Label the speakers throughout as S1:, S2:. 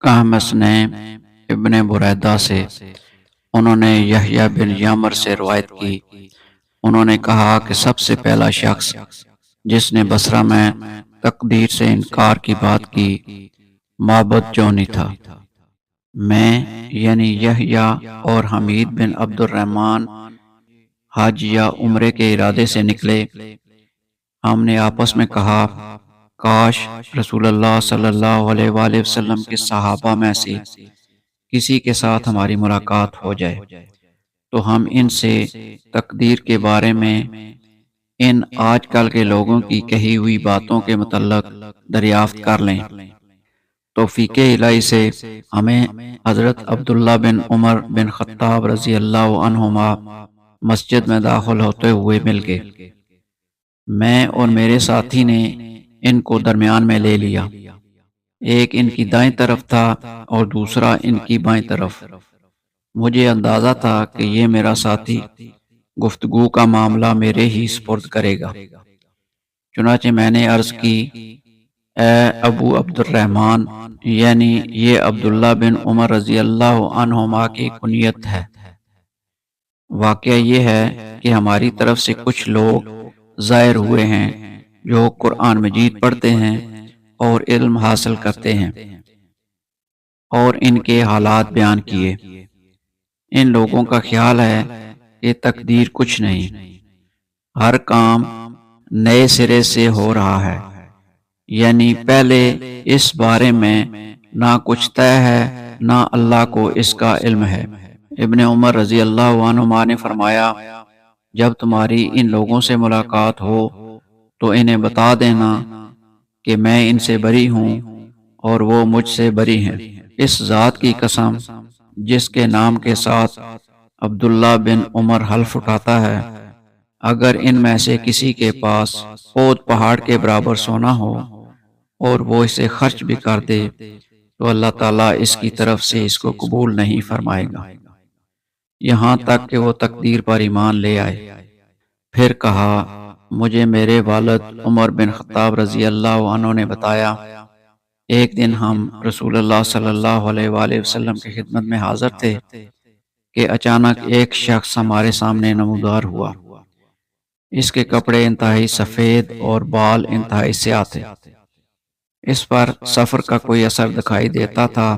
S1: कहमस ने इब्ने बुरैदा से, उन्होंने यहया बिन यामर से रवायत की। उन्होंने कहा कि सबसे पहला शख्स जिसने बसरा में तकदीर से इनकार की बात की, माबद जोनी था। मैं यानी यहया और हमीद बिन अब्दुर्रहमान हज या उम्रे के इरादे से निकले। हमने आपस में कहा, काश रसूलुल्लाह सल्लल्लाहु अलैहि वसल्लम के सहाबा में से किसी के साथ हमारी मुलाकात हो जाए तो हम इनसे तकदीर के बारे में इन आजकल के लोगों की कही हुई बातों के मुतल्लक दरियाफ्त कर लें। तौफीक इलाही से हमें हज़रत अब्दुल्ला बिन उमर बिन खत्ताब रज़ी अल्लाह अन्हुमा मस्जिद में दाखिल होते हुए मिल गए। मैं और मेरे साथी ने इनको दरमियान में ले लिया। एक इनकी दाईं तरफ था और दूसरा इनकी बाईं तरफ। मुझे अंदाज़ा था कि ये मेरा साथी गुफ्तगू का मामला मेरे ही सुपुर्द करेगा। चुनाचे मैंने अर्ज़ की, ए अबू अब्दुर्रहमान, यानी ये अब्दुल्ला बिन उमर रज़ी अल्लाह अन्हुमा की कुनियत है। वाक़या ये है कि हमारी तरफ से कुछ लोग ज़ाहिर हुए हैं जो कुरान मजीद पढ़ते हैं और इल्म हासिल करते हैं, और इनके हालात बयान किए। इन लोगों का ख्याल है कि तकदीर कुछ नहीं, हर काम नए सिरे से हो रहा है, यानी पहले इस बारे में ना कुछ तय है, ना अल्लाह को इसका इल्म है। इब्ने उमर रज़ी अल्लाह अन्हुमा ने फरमाया, जब तुम्हारी इन लोगों से मुलाकात हो तो इन्हें बता देना कि मैं इनसे बरी हूँ और वो मुझसे बरी हैं। इस ज़ात की कसम जिसके नाम के साथ अब्दुल्ला बिन उमर हल्फ उठाता है, अगर इनमें से किसी के पास ओद पहाड़ के बराबर सोना हो और वो इसे खर्च भी कर दे तो अल्लाह ताला इसकी तरफ से इसको कबूल नहीं फरमाएगा, यहाँ तक कि वो तकदीर पर ईमान ले आए। फिर कहा, मुझे मेरे वालिद उमर बिन खत्ताब रज़ी अल्लाह अन्हु ने बताया, एक दिन हम रसूलुल्लाह सल्लल्लाहु अलैहि वसल्लम की खिदमत में हाजिर थे कि अचानक एक शख्स हमारे सामने नमूदार हुआ। इसके कपड़े इंतहाई सफ़ेद और बाल इंतहाई स्याह थे। इस पर सफ़र का कोई असर दिखाई देता था,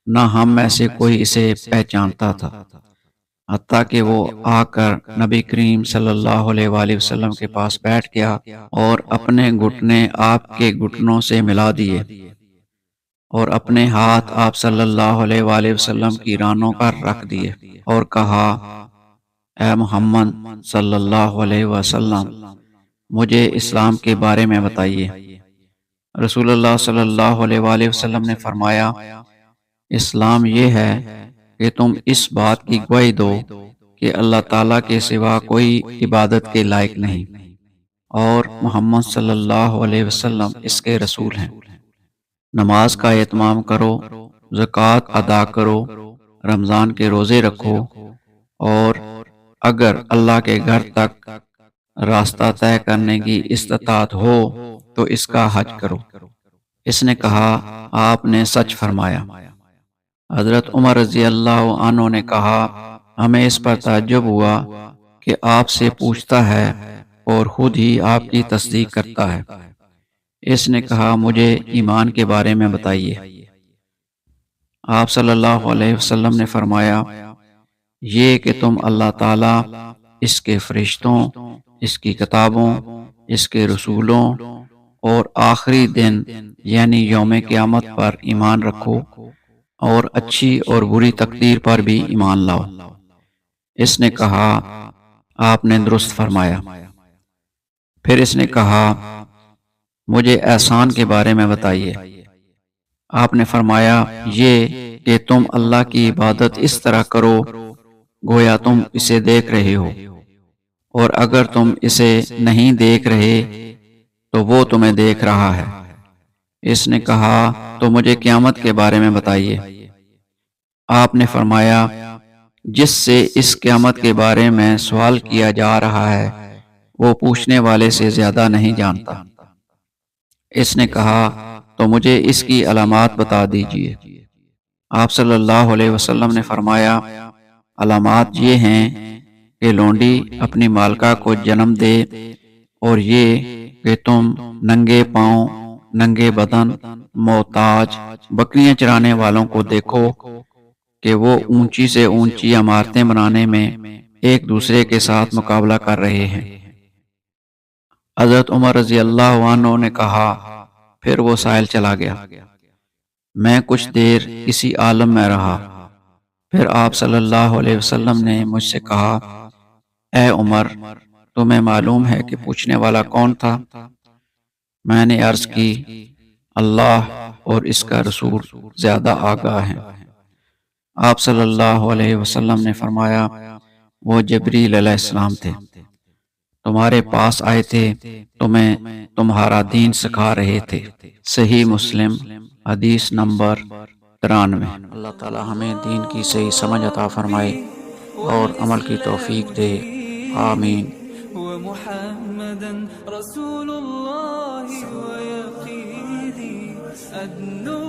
S1: न हम में से कोई इसे पहचानता था, हत्ता कि वो आकर नबी करीम सल्लल्लाहु अलैहि वसल्लम के पास बैठ गया और अपने घुटने आपके घुटनों से मिला दिए और अपने हाथ आप सल्लल्लाहु अलैहि वसल्लम की रानों पर रख दिए और कहा, ए मोहम्मद सल्लल्लाहु अलैहि वसल्लम, मुझे इस्लाम के बारे में बताइए। रसूलुल्लाह सल्लल्लाहु अलैहि वसल्लम ने फरमाया, इस्लाम ये है कि तुम इस बात की गवाही दो कि अल्लाह ताला के सिवा कोई इबादत के लायक नहीं और मोहम्मद सल्लल्लाहु अलैहि वसल्लम इसके रसूल हैं। नमाज का एहतमाम करो, ज़कात अदा करो, रमज़ान के रोज़े रखो, और अगर अल्लाह के घर तक रास्ता तय करने की इस्तात हो तो इसका हज करो। इसने कहा, आपने सच फरमाया। हज़रत उमर रज़ी अल्लाह अन्हु ने कहा, हमें इस पर ताज्जुब हुआ कि आपसे पूछता है और खुद ही आपकी तस्दीक करता है। इसने कहा, मुझे ईमान के बारे में बताइए। आप सल्लल्लाहु अलैहि वसल्लम ने फरमाया, ये कि तुम अल्लाह ताला, इसके फरिश्तों, इसकी किताबों, इसके रसूलों और आखिरी दिन यानी यौम क़यामत पर ईमान रखो और अच्छी और बुरी तकदीर पर भी ईमान लाओ। इसने कहा, आपने दुरुस्त फरमाया। फिर इसने कहा, मुझे एहसान के बारे में बताइए। आपने फरमाया, ये कि तुम अल्लाह की इबादत इस तरह करो गोया तुम इसे देख रहे हो, और अगर तुम इसे नहीं देख रहे तो वो तुम्हें देख रहा है। इसने कहा, तो मुझे क़यामत के बारे में बताइए। आपने फरमाया, जिससे इस क़यामत के बारे में सवाल किया जा रहा है वो पूछने वाले से ज्यादा नहीं जानता। इसने कहा, तो मुझे इसकी अलामात बता दीजिए। آپ صلی اللہ علیہ وسلم نے فرمایا علامات یہ ہیں کہ لونڈی اپنی مالکہ کو جنم دے، اور یہ کہ تم ننگے پاؤں، ننگے بدن، محتاج بکریاں چرانے والوں کو دیکھو کہ وہ اونچی سے اونچی عمارتیں بنانے میں ایک دوسرے کے ساتھ مقابلہ کر رہے ہیں۔ حضرت عمر رضی اللہ عنہ نے کہا، پھر وہ سائل چلا گیا۔ میں کچھ دیر اسی عالم میں رہا، پھر آپ صلی اللہ علیہ وسلم نے مجھ سے کہا، اے عمر، تمہیں معلوم ہے کہ پوچھنے والا کون تھا؟ میں نے عرض کی، اللہ اور اس کا رسول زیادہ آگاہ ہیں۔ آپ صلی اللہ علیہ وسلم نے فرمایا، وہ جبریل علیہ السلام تھے، تمہارے پاس آئے تھے، تمہیں تمہارا دین سکھا رہے تھے۔ صحیح مسلم حدیث نمبر 93۔ اللہ تعالی ہمیں دین کی صحیح سمجھ عطا فرمائے اور عمل کی توفیق دے، آمین۔
S2: ومحمدا رسول الله ويقيني أدنو